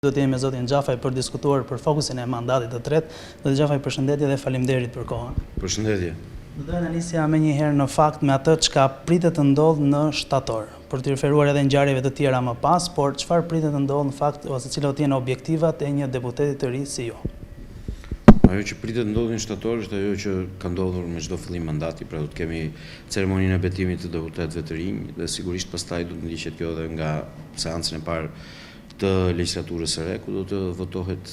Do të jemi me zotin Xhafaj për diskutuar për fokusin e mandatit të tretë. Zotin Xhafaj, përshëndetje dhe faleminderit për kohën. Përshëndetje. Do doja nisja me një herë në fakt me atë çka pritet të ndodhë në shtator, për të referuar edhe ngjarjeve të tjera më pas, por çfarë pritet të ndodhë në fakt ose cilat janë objektivat e një deputeti të ri si ju? Ajo që pritet ndodhi në shtator është ajo që ka ndodhur me çdo fillim mandati, pra do të kemi ceremoninë e betimit të deputetëve të rinj dhe sigurisht pastaj do të ndiqet kjo edhe nga seancën e parë të legjislaturës së re, ku do të votohet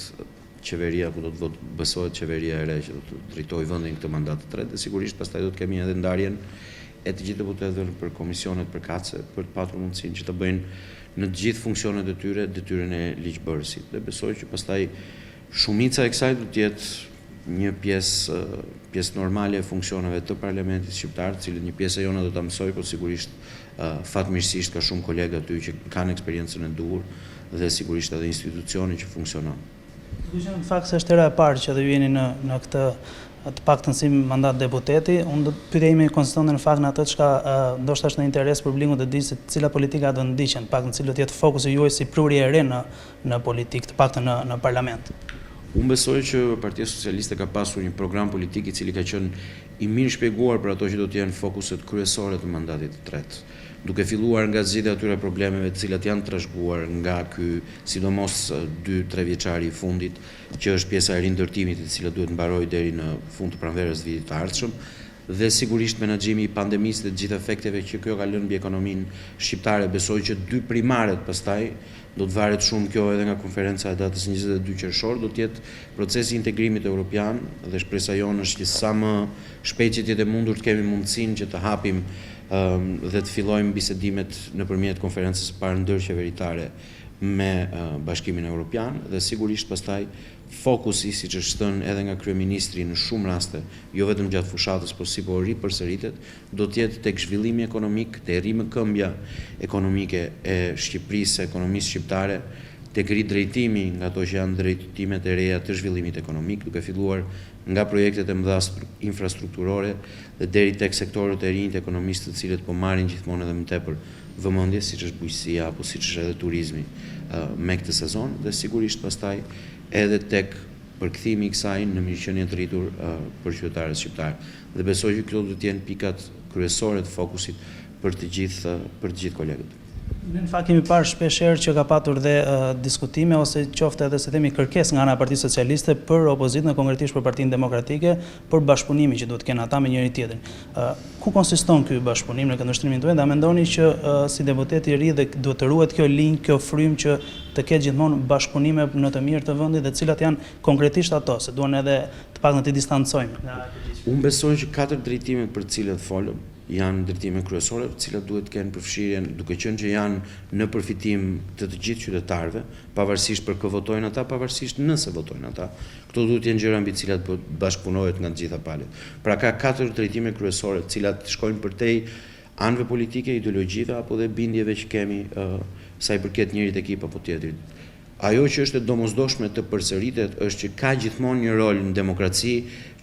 qeveria, ku do të besohet qeveria e re që do të drejtojë vendin këtë mandat të tretë, dhe sigurisht pastaj do të kemi edhe ndarjen e të gjithë deputetëve për komisionet përkatëse për të patur mundësinë që të bëjnë në të gjithë funksionet e tyre detyrën e ligjbërësit. Dhe besoj që pastaj shumica e kësaj do të jetë një pjesë normale e funksioneve të parlamentit shqiptar, të cilët një pjesë e jona do ta mësoj, por sigurisht fatmirësisht ka shumë kolegë aty që kanë eksperiencën e duhur dhe sigurisht edhe institucioni që funksionon. Në fakt se është era e parë që do jeni në këtë të paktën si mandat deputeti, unë do të pyetemi konsistonte në fakt në atë çka ndoshta është në interes publikut të di se cila politika do ndiqen, paktën cilët jetë fokusi juaj si prurje e re në politikë, të paktën në parlament. Unë besoj që Partia Socialiste ka pasur një program politik i cili ka qenë i mirë shpjeguar për ato që do të jenë fokuset kryesore të mandatit të tretë, duke filluar nga zgjidhja e atyre problemeve të cilat janë trashëguar nga ky sidomos 2-3 vjeçari i fundit, që është pjesa e rindërtimit e cila duhet mbarojë deri në fund të pranverës vitit të ardhshëm, dhe sigurisht menaxhimi i pandemisë dhe të gjithë efekteve që kjo ka lënë mbi ekonominë shqiptare. Besoj që dy primaret pastaj do të varet shumë kjo edhe nga konferenca e datës 22 qershor, do të jetë procesi i integrimit evropian dhe shpresa jonë është që sa më shpejt që të jetë mundur të kemi mundësinë që të hapim dhe të fillojmë bisedimet nëpërmjet konferencës së parë ndërqeveritare me Bashkimin Evropian, dhe sigurisht pastaj fokusi, siç është thënë edhe nga kryeministri në shumë raste, jo vetëm gjatë fushatës, por si po ripërsëritet, do të jetë tek zhvillimi ekonomik, te rrimëkëmbja ekonomike e Shqipërisë, ekonomisë shqiptare, tek ridrejtimi nga ato që janë drejtimet e reja të zhvillimit ekonomik, duke filluar nga projektet e mëdha infrastrukturore dhe deri tek sektorët e rinj të ekonomisë, të cilët po marrin gjithmonë edhe më tepër vëmendje, siç është bujqësia apo siç është edhe turizmi me këtë sezon, dhe sigurisht pastaj edhe tek përkthimi i kësaj në mirëqenien të rritur për qytetarët shqiptar. Dhe besoj që këto do të jenë pikat kryesore të fokusit për të gjithë kolegët. Në fakt kemi parë shpeshherë që ka patur dhe diskutime ose qoftë edhe se themi kërkesë nga ana e Partisë Socialiste për opozitën dhe konkretisht për Partinë Demokratike për bashkëpunimin që duhet të kenë ata me njëri tjetrin. Ku konsiston ky bashkëpunim në këndvështrimin tuaj? A mendoni që si deputeti i ri dhe duhet të ruhet kjo linjë, kjo frym që të ketë gjithmonë bashkëpunime në të mirë të vendit, dhe cilat janë konkretisht ato, se duan edhe të paktën të distancojmë nga përgjithësia? Unë besoj që 4 drejtimet për të cilat folëm janë drejtime kryesore, të cilat duhet të kenë përfshirjen, duke qenë që janë në përfitim të gjithë qytetarëve, pavarësisht për kë votojnë ata, pavarësisht nëse votojnë ata. Këto duhet të jenë gjëra mbi të cilat bashkëpunohet nga të gjitha palët. Pra ka 4 drejtime kryesore, të cilat shkojnë përtej anëve politike, ideologjive apo dhe bindjeve që kemi sa i përket njërit ekip apo tjetrit. Ajo që është e domosdoshme të përsëritet është që ka gjithmonë një rol në demokraci,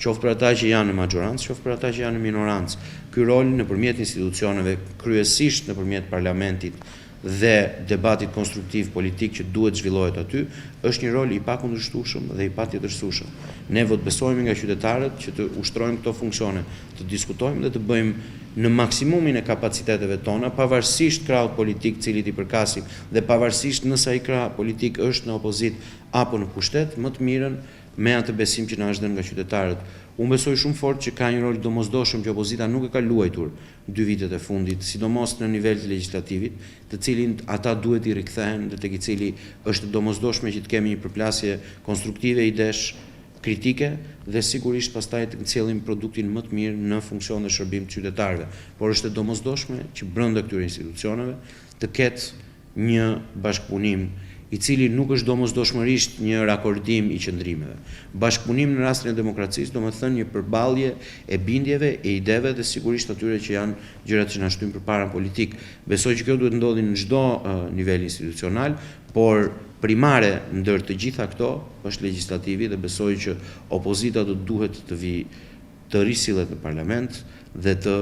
qoftë për ata që janë në majorancë, qoftë për ata që janë në minorancë. Ky rol nëpërmjet institucioneve, kryesisht nëpërmjet parlamentit dhe debatit konstruktiv politik që duhet zhvillohet aty, është një rol i pakundërshtueshëm dhe i patjetërsueshëm. Ne besojmë nga qytetarët që të ushtrojmë këto funksione, të diskutojmë dhe të bëjmë në maksimumin e kapaciteteve tona, pavarësisht krahut politik cilit i përkasim dhe pavarësisht nëse ai krah politik është në opozit apo në pushtet, më të mirën me atë besim që na është dhënë nga qytetarët. Unë besoj shumë fort që ka një rol domosdoshëm që opozita nuk e ka luajtur 2 vitet e fundit, sidomos në nivel të legjislativit, të cilin ata duhet i rikthehen dhe tek i cili është domosdoshme që të kemi një përplasje konstruktive, idesh, kritike dhe sigurisht pastaj të nxjellim produktin më të mirë në funksion dhe shërbim të qytetarëve. Por është e domosdoshme që brenda këtyre institucioneve të ketë një bashkëpunim i cili nuk është domosdoshmërisht një rakordim i qëndrimeve. Bashkëpunim në rastin e demokracisë do të thënë një përballje e bindjeve, e ideve dhe sigurisht atyre që janë gjërat që na shtyjnë përpara në politik. Besoj që kjo duhet ndodhi në çdo nivel institucional, por primare ndër të gjitha këto është legislativi, dhe besoj që opozita do duhet të vijë të risillet në parlament dhe të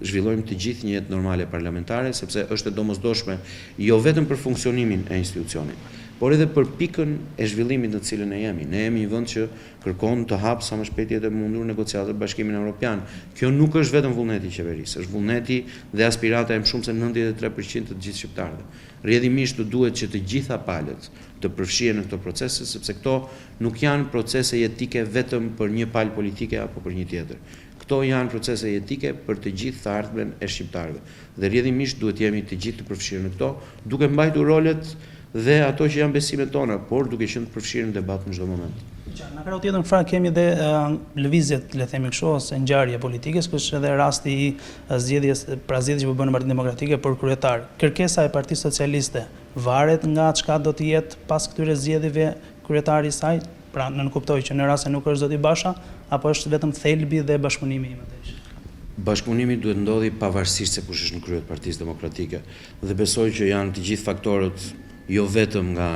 zhvillojmë të gjithë një jetë normale parlamentare, sepse është e domosdoshme jo vetëm për funksionimin e institucionit, por edhe për pikën e zhvillimit në cilën ne jemi. Ne jemi një vend që kërkon të hapë sa më shpejt jetë mundur negociatat me Bashkimin Evropian. Kjo nuk është vetëm vullneti i qeverisë, është vullneti dhe aspirata e më shumë se 93% të gjithë shqiptarëve. Rrjedhimisht duhet që të gjitha palët të përfshihen në këto procese, sepse këto nuk janë procese jetike vetëm për një palë politike apo për një tjetër. Këto janë procese jetike për të gjithë të ardhmen e shqiptarëve. Dhe rrjedhimisht duhet jemi të gjithë të përfshirë në këto, duke mbajtur rolet dhe ato që janë besimet tona, por duke qenë të përfshirë në debat në çdo moment. Në krau tjetër, në kemi dhe lëvizjet, le themi kështu, ose ngjarje politike, kështu edhe rasti i zgjedhjes që po bën në Partinë Demokratike për kryetar. Kërkesa e Partisë Socialiste varet nga çka do të jetë pas këtyre zgjedhjeve kryetari i saj, pra në kuptoj që në rast se nuk është zoti Basha, apo është vetëm thelbi dhe bashkëpunimi i mëtej. Bashkëpunimi duhet ndodhi pavarësisht se kush është në krye të Partisë Demokratike, dhe besoj që janë të gjithë faktorët, jo vetëm nga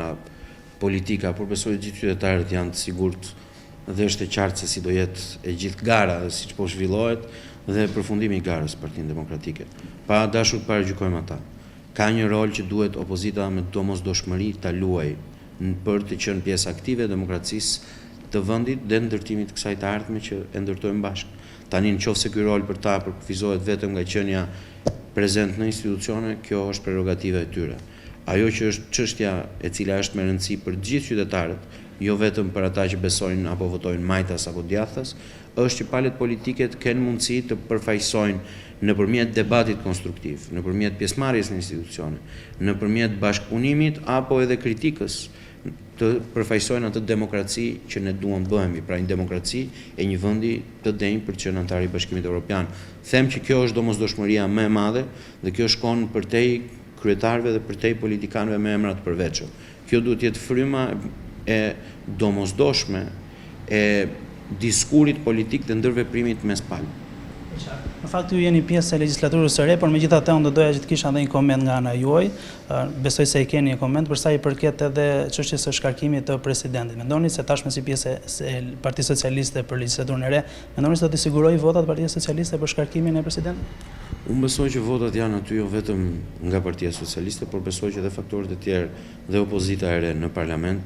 politika, por besoj të gjithë qytetarët janë të sigurt dhe është e qartë se si do jetë e gjithë gara, siç po zhvillohet, dhe përfundimi i garës Partinë Demokratike. Pa dashur të paragjykojmë ata. Ka një rol që duhet opozita me domosdoshmëri ta luajë për të qenë pjesë aktive e demokracisë të vendit dhe ndërtimit të kësaj të ardhme që e ndërtojmë bashkë. Tani nëse ky rol për ta përkufizohet vetëm nga qenia prezent në institucione, kjo është prerogativa e tyre. Ajo që është çështja e cila është me rëndësi për të gjithë qytetarët, jo vetëm për ata që besojnë apo votojnë majtas apo djathtas, është që palët politike të kenë mundësi të përfaqësojnë nëpërmjet debatit konstruktiv, nëpërmjet pjesëmarrjes në institucione, nëpërmjet bashkëpunimit apo edhe kritikës, të përfaqësojnë atë demokraci që ne duam bëhemi, pra një demokraci e një vendi të denjë për të qenë antar i Bashkimit Evropian. Them që kjo është domosdoshmëria më e madhe dhe kjo shkon përtej kryetarëve dhe përtej politikanëve me emra të përveçur. Kjo duhet jetë fryma e domosdoshme e diskurit politik dhe ndërveprimit mes palëve. Në fakt ju jeni pjesë e legjislaturës së re, por megjithatë unë do doja që të kisha edhe një koment nga ana juaj. Besoj se e keni një koment për sa i përket edhe çështjes së shkarkimit të presidentit. Mendoni se tashmë si pjesë e Partisë Socialiste për legjislaturën e re, mendoni se do të sigurojë votat Partia Socialiste për shkarkimin e presidentit? Unë besoj që votat janë aty jo vetëm nga Partia Socialiste, por besoj që edhe faktorët e tjerë dhe opozita e re në parlament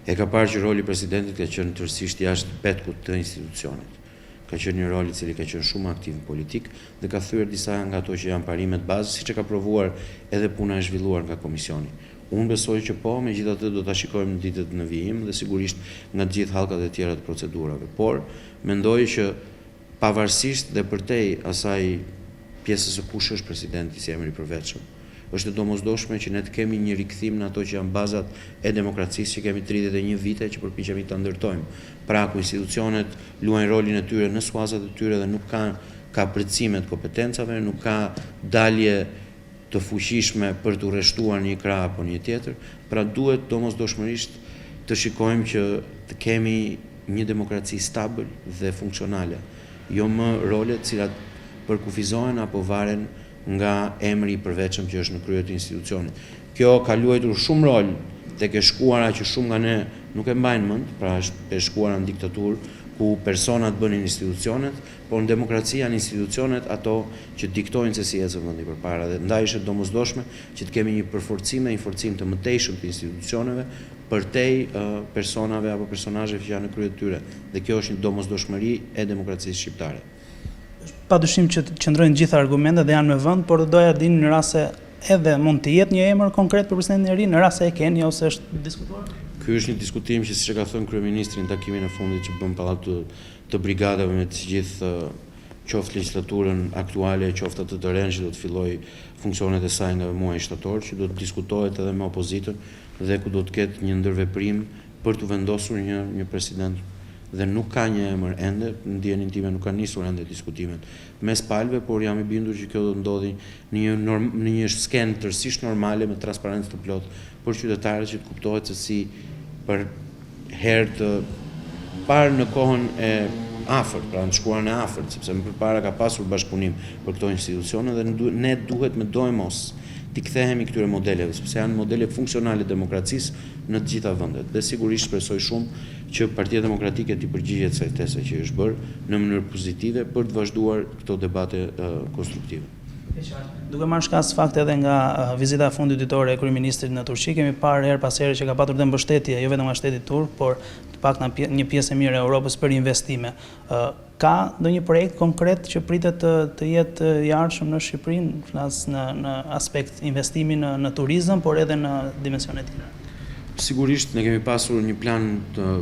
e ka parë që roli i presidentit ka qenë tërësisht jashtë petkut të institucionit. Ka qenë një rol i cili ka qenë shumë aktiv në politik dhe ka thyer disa nga ato që janë parimet bazë, siç e ka provuar edhe puna e zhvilluar nga komisioni. Unë besoj që po, megjithatë do ta shikojmë në ditët në vijim dhe sigurisht nga të gjithë hallkat e tjera të procedurave. Por mendoj që pavarësisht dhe përtej asaj pjesës së kush është presidenti si emri i përvetshëm, është e domosdoshme që ne të kemi një rikthim në ato që janë bazat e demokracisë që kemi 31 vite që përpiqemi ta ndërtojmë. Pra ku institucionet luajnë rolin e tyre në suazat e tyre dhe nuk ka përcime të kompetencave, nuk ka dalje të fuqishme për të rreshtuar një krah apo një tjetër, pra duhet domosdoshmërisht të shikojmë që të kemi një demokraci stabil dhe funksionale, jo më role të cilat përkufizohen apo varen nga emri i përveçëm që është në krye të institucionit. Kjo ka luajtur shumë rol tek e shkuara që shumë nga ne nuk e mbajnë mend, pra është e shkuara në diktaturë ku personat bënin institucionet, por në demokraci janë institucionet ato që diktojnë se si ecën vendi përpara dhe ndaj është domosdoshme që të kemi një përforcim dhe një forcim të mëtejshëm të institucioneve përtej personave apo personazheve që janë në krye të tyre. Dhe kjo është një domosdoshmëri e demokracisë shqiptare. Padyshim që qëndrojnë gjitha argumentet dhe janë me vend, por doja të dinë në rast se edhe mund të jetë një emër konkret për presidentin e ri, në rast se e keni ose është diskutuar? Ky është një diskutim që siç e ka thënë kryeministri në takimin e fundit që bën pallat të brigadave me të gjithë qoftë legjislaturën aktuale, qoftë atë të rënë që do të fillojë funksionet e saj nga muaji shtator, që do të diskutohet edhe me opozitën dhe ku do të ketë një ndërveprim për të vendosur një president. Dhe nuk ka një emër ende, në ndjenin time nuk ka nisur ende diskutimet mes palëve, por jam i bindur që kjo do të ndodhi në një skenë tërësisht normale me transparencë të plotë për qytetarët që të kuptohet se si për herë të parë në kohën e afërt, pra në shkuarën e afërt, sepse më përpara ka pasur bashkëpunim për këto institucione dhe ne duhet me do e mos t'i kthehemi këtyre modeleve, sepse janë modele funksionale demokracisë në të gjitha vendet. Dhe sigurisht shpresoj shumë që Partia Demokratike t'i përgjigjet kësaj tese që është bërë në mënyrë pozitive për të vazhduar këto debate konstruktive. Duke marrë shkas fakte edhe nga vizita e fundit ditore e kryeministrit në Turqi, kemi parë her pas here që ka patur dhe mbështetje jo vetëm nga shteti turk, por të paktën një pjesë e mirë e Europës për investime. Ka ndonjë projekt konkret që pritet të jetë i ardhshëm në Shqipëri, flas në aspekt investimi në turizëm, por edhe në dimensione tjera? Sigurisht ne kemi pasur një plan të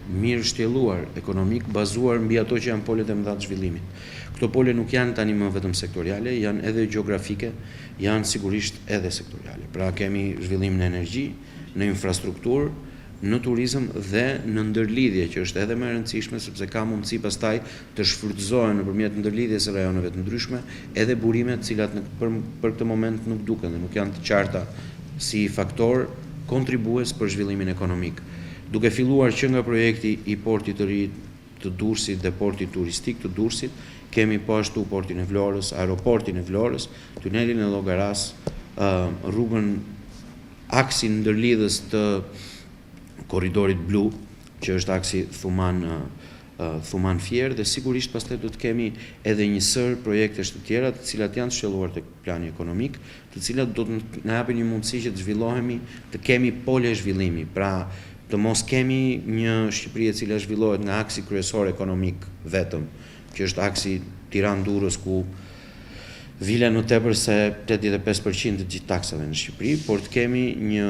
mirë shtjelluar ekonomik, bazuar mbi ato që janë polet e mëdha të zhvillimit. Këto pole nuk janë tani më vetëm sektoriale, janë edhe gjeografike, janë sigurisht edhe sektoriale. Pra kemi zhvillim në energji, në infrastrukturë, në turizëm dhe në ndërlidhje, që është edhe më e rëndësishme sepse ka mundësi pastaj të shfrytëzohen nëpërmjet ndërlidhjes së rajoneve të ndryshme edhe burimet të cilat për këtë moment nuk duken dhe nuk janë të qarta si faktor kontribues për zhvillimin ekonomik. Duke filluar që nga projekti i portit të ri të Durrësit dhe porti turistik të Durrësit, kemi po ashtu portin e Vlorës, aeroportin e Vlorës, tunelin e Llogaras, rrugën aksin ndërlidhës të korridorit blu, që është aksi Thuman Fier, dhe sigurisht pastaj do të kemi edhe një sër projektesh të tjera, të cilat janë shëlluar tek plani ekonomik, të cilat do të na japin një mundësi që të zhvillohemi, të kemi pole zhvillimi, pra të mos kemi një Shqipëri e cila zhvillohet nga aksi kryesor ekonomik vetëm, që është aksi Tiranë-Durrës, ku vile në tepër se 85% të gjithë taksave në Shqipëri, por të kemi një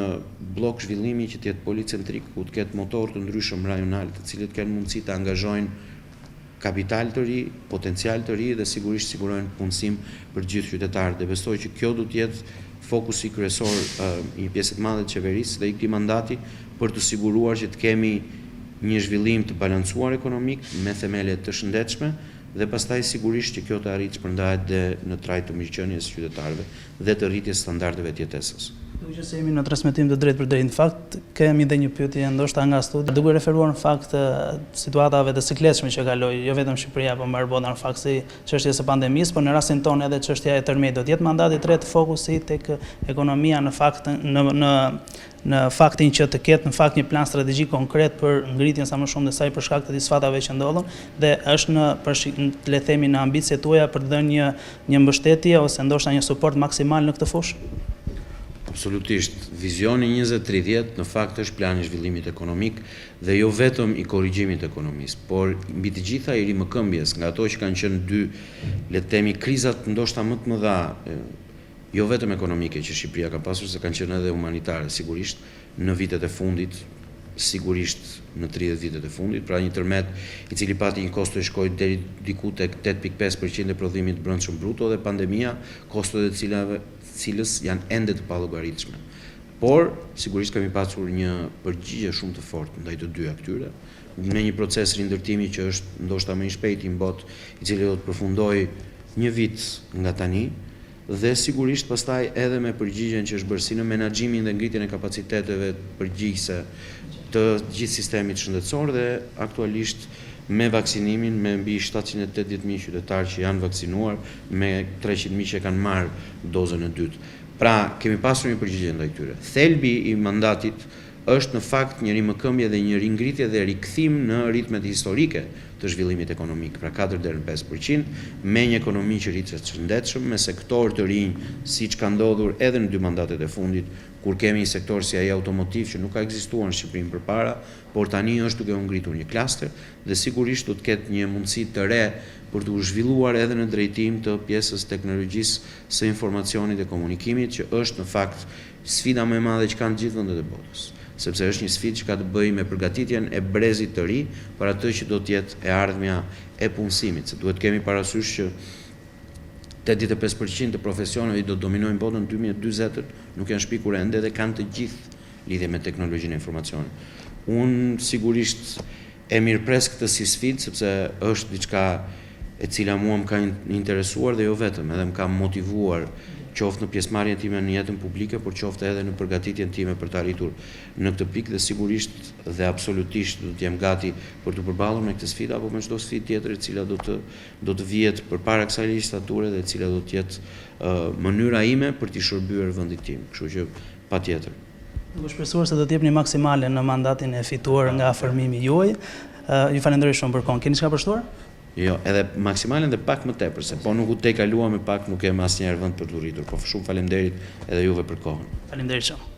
blok zhvillimi që të jetë policentrik, ku të ketë motor të ndryshëm rajonal, të cilët kanë mundësi të angazhojnë kapital të ri, potencial të ri dhe sigurisht sigurojnë punësim për gjithë qytetarët. Dhe besoj që kjo do të jetë fokusi kryesor i një pjesë të madhe të qeverisë dhe i këtij mandati për të siguruar që të kemi një zhvillim të balancuar ekonomik me themele të shëndetshme dhe pastaj sigurisht që kjo të arritë shpërndahet dhe në trajt të mirëqenies së qytetarëve dhe të rritjes standardeve të jetesës. Duke që se jemi në transmetim të drejtë për drejtë, në fakt kemi dhe një pyetje ndoshta nga studi, duke referuar në fakt situatave të sikletshme që kaloi jo vetëm Shqipëria, por mbar bota në fakt si çështja e pandemisë, por në rastin tonë edhe çështja e tërmejt. Do të jetë mandati i tretë fokusi tek ekonomia në fakt në faktin që të ketë në fakt një plan strategjik konkret për ngritjen sa më shumë të saj për shkak të disfatave që ndodhen dhe është le të themi në ambicet tuaja për të dhënë një mbështetje ose ndoshta një suport maksimal në këtë fushë. Absolutisht, vizioni 2030 në fakt është plani i zhvillimit ekonomik dhe jo vetëm i korrigjimit të ekonomisë, por mbi të gjitha i rimëkëmbjes nga ato që kanë qenë dy, le të themi, krizat ndoshta më të mëdha, jo vetëm ekonomike që Shqipëria ka pasur, se kanë qenë edhe humanitare, sigurisht, në vitet e fundit, sigurisht në 30 vitet e fundit, pra një tërmet i cili pati një kosto e shkoi deri diku tek 8.5% e prodhimit brendshëm bruto dhe pandemia, kostot e cilës janë ende të pallogaritshme. Por sigurisht kemi pasur një përgjigje shumë të fortë ndaj të dyja këtyre, me një proces rindërtimi që është ndoshta më i shpejti në botë, i cili do të përfundojë një vit nga tani, dhe sigurisht pastaj edhe me përgjigjen që është bërë si në menaxhimin dhe ngritjen e kapaciteteve përgjigjëse të gjithë sistemit shëndetësor dhe aktualisht me vaksinimin me mbi 780.000 qytetarë që janë vaksinuar, me 300.000 që kanë marrë dozën e dytë. Pra, kemi pasur një përgjigje ndaj këtyre. Thelbi i mandatit është në fakt një rimëkëmbje dhe një ringritje dhe rikthim në ritmet historike të zhvillimit ekonomik, pra 4 deri në 5%, me një ekonomi që rritet të shëndetshëm, me sektor të rinj, siç ka ndodhur edhe në 2 mandatet e fundit, kur kemi një sektor si ai automotiv që nuk ka ekzistuar në Shqipëri përpara, por tani është duke u ngritur një klaster dhe sigurisht do të ketë një mundësi të re për të zhvilluar edhe në drejtim të pjesës teknologjisë së informacionit dhe komunikimit, që është në fakt sfida më e madhe që kanë gjithë vendet e botës, sepse është një sfidë që ka të bëjë me përgatitjen e brezit të ri për atë që do të jetë e ardhmja e punësimit, se duhet kemi parasysh që 85% të profesioneve do të dominojnë botën në 2040, nuk janë shpikur ende dhe kanë të gjithë lidhje me teknologjinë e informacionit. Unë sigurisht e mirëpres këtë si sfidë, sepse është diçka e cila mua më ka interesuar dhe jo vetëm, edhe më ka motivuar qoftë në pjesëmarrjen time në jetën publike, por qoftë edhe në përgatitjen time për të arritur në këtë pikë dhe sigurisht dhe absolutisht do të jem gati për të përballur me këtë sfidë apo me çdo sfidë tjetër e cila do të vihet përpara kësaj legjislature dhe e cila do të jetë mënyra ime për të shërbyer vendit tim. Kështu që patjetër. Duke shpresuar se do të jepni maksimale në mandatin e fituar nga afërmimi juaj. Ju falenderoj shumë për kohën. Keni çka për shtuar? Jo, edhe maksimalen dhe pak më tepër, se po nuk u te kaluam e pak nuk kem asnjëherë vend për të rritur, po shumë faleminderit edhe juve për kohën. Faleminderit shumë.